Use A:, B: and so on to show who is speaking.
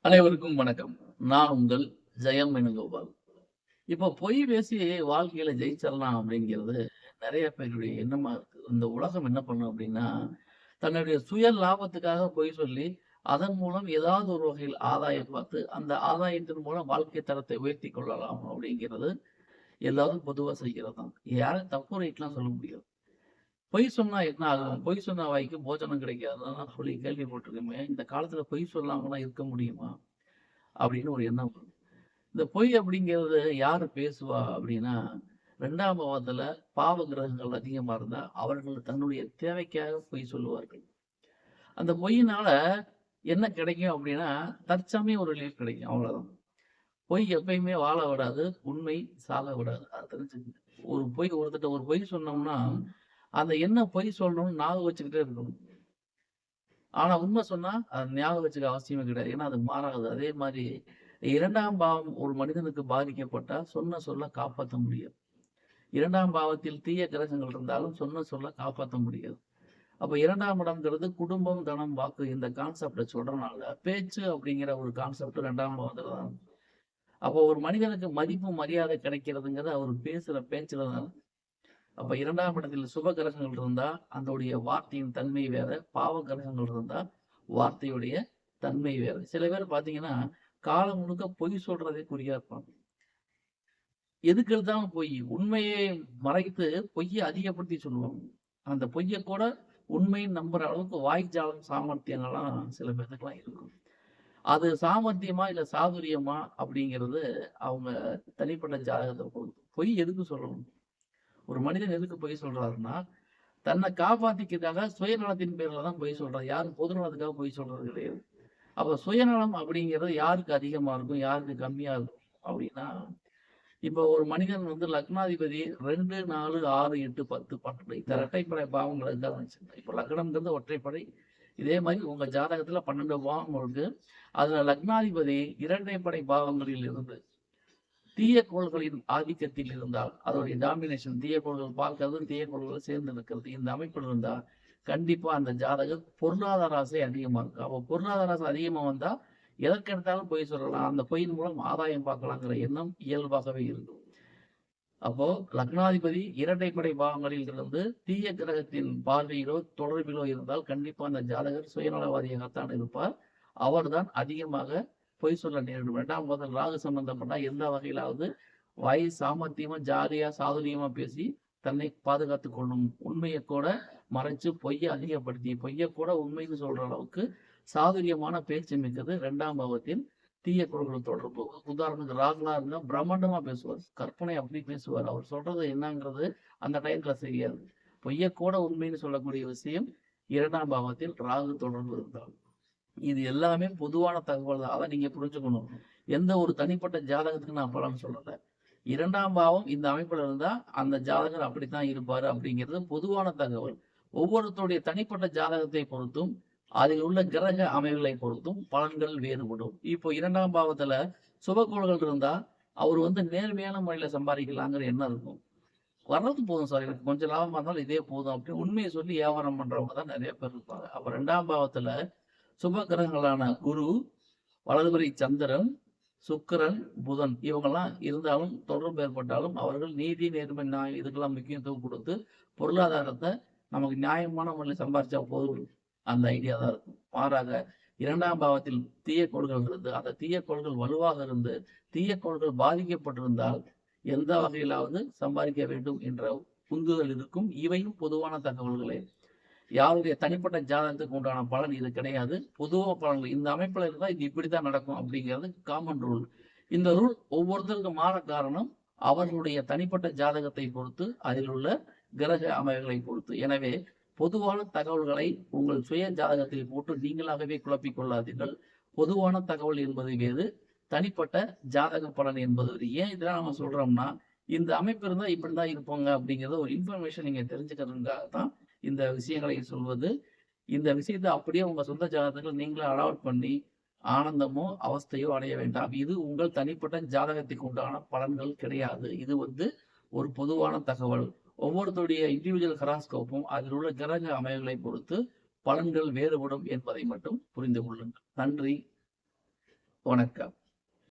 A: அனைவருக்கும் வணக்கம். நான் உங்கள் ஜெயம் வேணுகோபால். இப்போ பொய் பேசி வாழ்க்கையில ஜெயிச்சிடலாம் அப்படிங்கிறது நெறைய பேருடைய எண்ணமா இருக்கு. இந்த உலகம் என்ன பண்ணும் அப்படின்னா, தன்னுடைய சுய லாபத்துக்காக பொய் சொல்லி, அதன் மூலம் ஏதாவது ஒரு வகையில் ஆதாயம் பார்த்து, அந்த ஆதாயத்தின் மூலம் வாழ்க்கை தரத்தை உயர்த்திக் கொள்ளலாம் அப்படிங்கிறது எல்லாரும் பொதுவா செய்கிறது தான். யாரும் தப்பு ரைட்லாம் சொல்ல முடியாது. பொய் சொன்னா என்ன ஆகும்? பொய் சொன்ன வாய்க்கு போஜனம் கிடைக்காதுன்னுலாம் சொல்லி கேள்விப்பட்டிருக்கோமே. இந்த காலத்துல பொய் சொல்லாமலாம் இருக்க முடியுமா? அப்படின்னு ஒரு எண்ணம் வரும். இந்த பொய் அப்படிங்கிறது யாரு பேசுவா அப்படின்னா, 2ஆம் பாவத்துல பாவ கிரகங்கள் அதிகமா இருந்தா, அவர்கள் தன்னுடைய தேவைக்காக பொய் சொல்லுவார்கள். அந்த பொய்யினால என்ன கிடைக்கும் அப்படின்னா, தற்சமயம் ஒரு ரிலீஃப் கிடைக்கும். அவ்வளவுதான். பொய் எப்பயுமே வாழ விடாது. உண்மை சாக விடாது. அத தெரிஞ்சுக்கங்க. ஒருத்தர்ட்ட ஒரு பொய் சொன்னோம்னா, அந்த என்ன பொய் சொல்லணும்னு ஞாபகம் வச்சுக்கிட்டே இருக்கணும். ஆனா உண்மை சொன்னா, அத ஞாபகம் வச்சுக்க அவசியமே கிடையாது. ஏன்னா அது மாறாது. அதே மாரி 2ஆம் பாவம் ஒரு மனிதனுக்கு பாதிக்கப்பட்டா, சொன்ன சொல்ல காப்பாத்த முடியாது. 2ஆம் பாவத்தில் தீய கிரகங்கள் இருந்தாலும் சொன்ன சொல்ல காப்பாத்த முடியாது. அப்ப 2ஆம் இடம்ங்கிறது குடும்பம், தனம், வாக்கு இந்த கான்செப்ட்ட சொல்றனால, பேச்சு அப்படிங்கிற ஒரு கான்செப்ட் 2ஆம் பாவத்துல தான் இருக்கு. அப்போ ஒரு மனிதனுக்கு மதிப்பு, மரியாதை கிடைக்கிறதுங்கிறது அவர் பேசுற பேச்சுல தான் இருக்கு. அப்ப 2ஆம் இடத்தில் சுப கிரகங்கள் இருந்தா, அதோடைய வார்த்தையின் தன்மை வேற. பாவ கிரகங்கள் இருந்தா, வார்த்தையுடைய தன்மை வேற. சில பேர் பார்த்தீங்கன்னா, காலம் முழுக்க பொய் சொல்றதே குறியா இருப்பாங்க. எதுக்கு எடுத்தாலும் பொய். உண்மையை மறைத்து பொய்ய அதிகப்படுத்தி சொல்லுவாங்க. அந்த பொய்ய கூட உண்மைன்னு நம்புற அளவுக்கு வாய்ஜாலம், சாமர்த்தியங்கள்லாம் சில பேத்துக்குலாம் இருக்கும். அது சாமர்த்தியமா, இல்ல சாதுரியமா அப்படிங்கிறது அவங்க தனிப்பட்ட ஜாதகத்த பொறுத்து. பொய் எதுக்கு சொல்லணும்? ஒரு மனிதன் எதுக்கு பொய் சொல்றாருன்னா, தன்னை காப்பாத்திக்கிறதுக்காக சுயநலத்தின் பேர்ல தான் பொய் சொல்றாரு. யாரும் பொது நலத்துக்காக பொய் சொல்றது கிடையாது. அப்ப சுயநலம் அப்படிங்கிறது யாருக்கு அதிகமா இருக்கும்? யாருக்கு கம்மியா இருக்கும்? அப்படின்னா, இப்போ ஒரு மனிதன் வந்து லக்னாதிபதி 2, 4, 6, 8, 10, 12 இந்த இரட்டைப்படை பாவங்கள் இருந்தா வச்சுக்கோங்க. இப்போ லக்னம்ங்கிறது ஒற்றைப்படை. இதே மாரி உங்க ஜாதகத்துல 12 பாவம் இருக்கு. அதுல லக்னாதிபதி இரட்டைப்படை பாவங்களில் இருந்து தீய கோள்களின் ஆதிக்கத்தில் இருந்தால், அதோடைய டாமினேஷன் தீய கோள்கள் பார்க்கிறது, தீய கோள்கள் சேர்ந்து இருக்கிறது. இந்த அமைப்பில் இருந்தா, கண்டிப்பா அந்த ஜாதகர் பொருளாதார ஆசை அதிகமா இருக்கும். அப்போ பொருளாதார ஆசை அதிகமா வந்தா, எதற்கெடுத்தாலும் பொய் சொல்லலாம். அந்த பொய்யின் மூலம் ஆதாயம் பார்க்கலாங்கிற எண்ணம் இயல்பாகவே இருக்கும். அப்போ லக்னாதிபதி இரட்டைப்படை பாவங்களில் இருந்து தீய கிரகத்தின் பார்வையிலோ, தொடர்பிலோ இருந்தால் கண்டிப்பா அந்த ஜாதகர் சுயநலவாதியாகத்தான் இருப்பார். அவர்தான் அதிகமாக பொய் சொல்ல நேரிடும். 2ஆம் பாவத்தில் ராகு சம்பந்தப்பட்டா எந்த வகையிலாவது வாய் சாமர்த்தியமா, ஜாலியா, சாதுரியமா பேசி தன்னை பாதுகாத்துக் கொள்ளும். உண்மைய கூட மறைச்சு பொய்ய அதிகப்படுத்தி, பொய்ய கூட உண்மைன்னு சொல்ற அளவுக்கு சாதுரியமான பேச்சு மிக்கது 2ஆம் பாவத்தில் தீய குரல்கள் தொடர்பு. உதாரணத்துக்கு ராகுலா இருந்தா பிரம்மாண்டமா பேசுவார். கற்பனை அப்படி பேசுவார். அவர் சொல்றது என்னங்கிறது அந்த டயத்துல தெரியாது. பொய்ய கூட உண்மைன்னு சொல்லக்கூடிய விஷயம் 2ஆம் பாவத்தில் ராகு தொடர்பு இருந்தால். இது எல்லாமே பொதுவான தகவல் தான். அத நீங்க புரிஞ்சுக்கணும். எந்த ஒரு தனிப்பட்ட ஜாதகத்துக்கு நான் பலன் சொல்லல. 2ஆம் பாவம் இந்த அமைப்புல இருந்தா, அந்த ஜாதகர் அப்படித்தான் இருப்பாரு அப்படிங்கிறது பொதுவான தகவல். ஒவ்வொருத்தருடைய தனிப்பட்ட ஜாதகத்தை பொறுத்தும், அதில் உள்ள கிரக அமைவுகளை பொறுத்தும் பலன்கள் வேறுபடும். இப்போ 2ஆம் பாவத்துல சுபக்கோள்கள் இருந்தா, அவர் வந்து நேர்மையான முறையில சம்பாதிக்கலாங்கிற எண்ணம் இருக்கும். வர்றது போதும் சார். எனக்கு கொஞ்சம் லாபமா இருந்தாலும் இதே போதும் அப்படின்னு உண்மைய சொல்லி வியாபாரம் பண்றவங்க தான் நெறைய பேர் இருப்பாங்க. அப்ப 2ஆம் பாவத்துல சுப கிரகங்களான குரு, வலதுபுறை சந்திரன், சுக்கிரன், புதன் இவங்கெல்லாம் இருந்தாலும் தொடர்பு ஏற்பட்டாலும் அவர்கள் நீதி, நேர்மை, நியாயம் இதுக்கெல்லாம் முக்கியத்துவம் கொடுத்து பொருளாதாரத்த நமக்கு நியாயமான முறையில் சம்பாரிச்சா போதும். அந்த ஐடியா தான் இருக்கும். மாறாக 2ஆம் பாவத்தில் தீய கோள்கள் இருந்து, அந்த தீய கோள்கள் வலுவாக இருந்து, தீய கோள்கள் பாதிக்கப்பட்டிருந்தால் எந்த வகையிலாவது சம்பாதிக்க வேண்டும் என்ற உந்துதல் இருக்கும். இவையும் பொதுவான தகவல்களே. யாருடைய தனிப்பட்ட ஜாதகத்துக்கு உண்டான பலன் இது கிடையாது. பொதுவா பலன்கள் இந்த அமைப்புல இருந்தா இது இப்படித்தான் நடக்கும் அப்படிங்கிறது காமன் ரூல். இந்த ரூல் ஒவ்வொருத்தருக்கும் மாற காரணம் அவர்களுடைய தனிப்பட்ட ஜாதகத்தை பொறுத்து, அதில் உள்ள கிரக அமைவுகளை பொறுத்து. எனவே பொதுவான தகவல்களை உங்கள் சுய ஜாதகத்தில் போட்டு நீங்களாகவே குழப்பிக் கொள்ளாதீர்கள். பொதுவான தகவல் என்பது வேறு, தனிப்பட்ட ஜாதக பலன் என்பது வேறு. ஏன் இதெல்லாம் நம்ம சொல்றோம்னா, இந்த அமைப்பு இருந்தா இப்படிதான் இருப்பாங்க அப்படிங்கிறத ஒரு இன்ஃபர்மேஷன் நீங்க தெரிஞ்சுக்கிறதுக்காக தான் இந்த விஷயங்களை சொல்வது. இந்த விஷயத்த அப்படியே உங்க சொந்த ஜாதகத்துல நீங்களே அடாப்ட் பண்ணி, ஆனந்தமோ, அவஸ்தையோ அடைய வேண்டாம். இது உங்கள் தனிப்பட்ட ஜாதகத்துக்கு உண்டான பலன்கள் கிடையாது. இது வந்து ஒரு பொதுவான தகவல். ஒவ்வொருத்தருடைய இண்டிவிஜுவல் ஹெராஸ்கோப்பும் அதில் உள்ள கிரக அமைவுகளை பொறுத்து பலன்கள் வேறுபடும் என்பதை மட்டும் புரிந்து கொள்ளுங்கள். நன்றி. வணக்கம்.